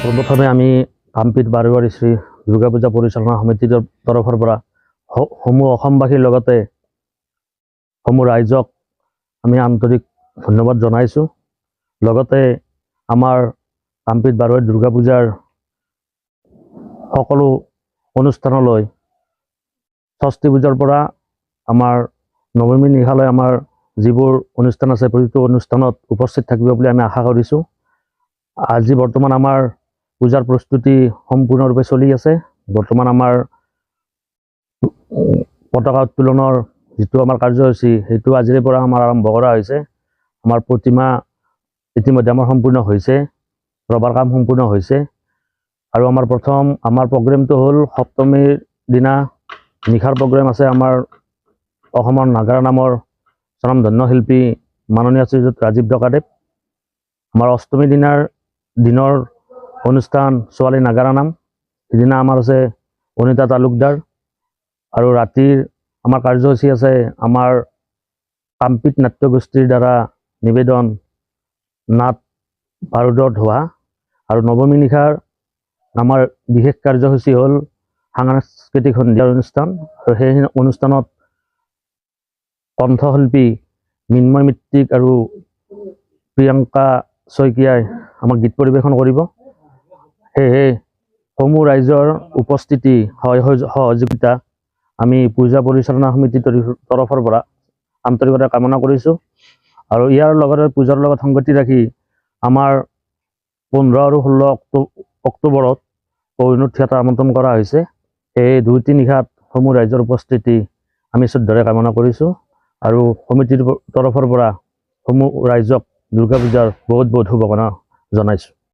প্ৰথমে আমি কামপিত বাৰোৱাৰী শ্ৰী দুৰ্গা পূজা পৰিচালনা সমিতিৰ তৰফৰ পৰা সমূহ অসমবাসীৰ লগতে সমূহ ৰাইজক আমি আন্তৰিক ধন্যবাদ জনাইছোঁ। লগতে আমাৰ কামপিত বাৰোৱাৰী দুৰ্গা পূজাৰ সকলো অনুষ্ঠানলৈ ষষ্ঠী পূজাৰ পৰা আমাৰ নৱমী নিশালৈ আমাৰ যিবোৰ অনুষ্ঠান আছে প্ৰতিটো অনুষ্ঠানত উপস্থিত থাকিব বুলি আমি আশা কৰিছোঁ। আজি বৰ্তমান আমাৰ পূজাৰ প্ৰস্তুতি সম্পূৰ্ণৰূপে চলি আছে। বৰ্তমান আমাৰ পতাকা উত্তোলনৰ যিটো আমাৰ কাৰ্যসূচী সেইটো আজিৰে পৰা আমাৰ আৰম্ভ কৰা হৈছে। আমাৰ প্ৰতিমা ইতিমধ্যে আমাৰ সম্পূৰ্ণ হৈছে, ৰবাৰ কাম সম্পূৰ্ণ হৈছে আৰু আমাৰ প্ৰগ্ৰেমটো হ'ল সপ্তমীৰ দিনা নিশাৰ প্ৰগ্ৰেম আছে আমাৰ অসমৰ নাগাৰা নামৰ স্বনামধন্য শিল্পী মাননীয় শ্ৰীযুত ৰাজীৱ ডকাদেৱ। আমাৰ অষ্টমী দিনৰ অনুষ্ঠান ছোৱালী নাগাৰা নাম, সিদিনা আমাৰ আছে অনিতা তালুকদাৰ আৰু ৰাতিৰ আমাৰ কাৰ্যসূচী আছে আমাৰ কামপিত নাট্যগোষ্ঠীৰ দ্বাৰা নিবেদন নাট ভাৰতৰ ধোৱা আৰু নৱমী নিশাৰ আমাৰ বিশেষ কাৰ্যসূচী হ'ল সাংস্কৃতিক সন্ধিয়াৰ অনুষ্ঠান আৰু সেই অনুষ্ঠানত কণ্ঠশিল্পী মিন্ময় মিত্তিক আৰু প্ৰিয়ংকা শইকীয়াই আমাক গীত পৰিৱেশন কৰিব। সেয়েহে সমূহ ৰাইজৰ উপস্থিতি সহযোগিতা আমি পূজা পৰিচালনা সমিতিৰ তৰফৰ পৰা আন্তৰিকতা কামনা কৰিছোঁ। আৰু ইয়াৰ লগতে পূজাৰ লগত সংগতি ৰাখি আমাৰ 15 আৰু 16 অক্টোবৰত কোহিনুৰ থিয়েটাৰ আমন্ত্ৰণ কৰা হৈছে। এই 2টি নিশাত সমূহ ৰাইজৰ উপস্থিতি আমি শ্ৰদ্ধাৰে কামনা কৰিছোঁ আৰু সমিতিৰ তৰফৰ পৰা সমূহ ৰাইজক দুৰ্গা পূজাৰ বহুত বহুত শুভকামনা জনাইছোঁ।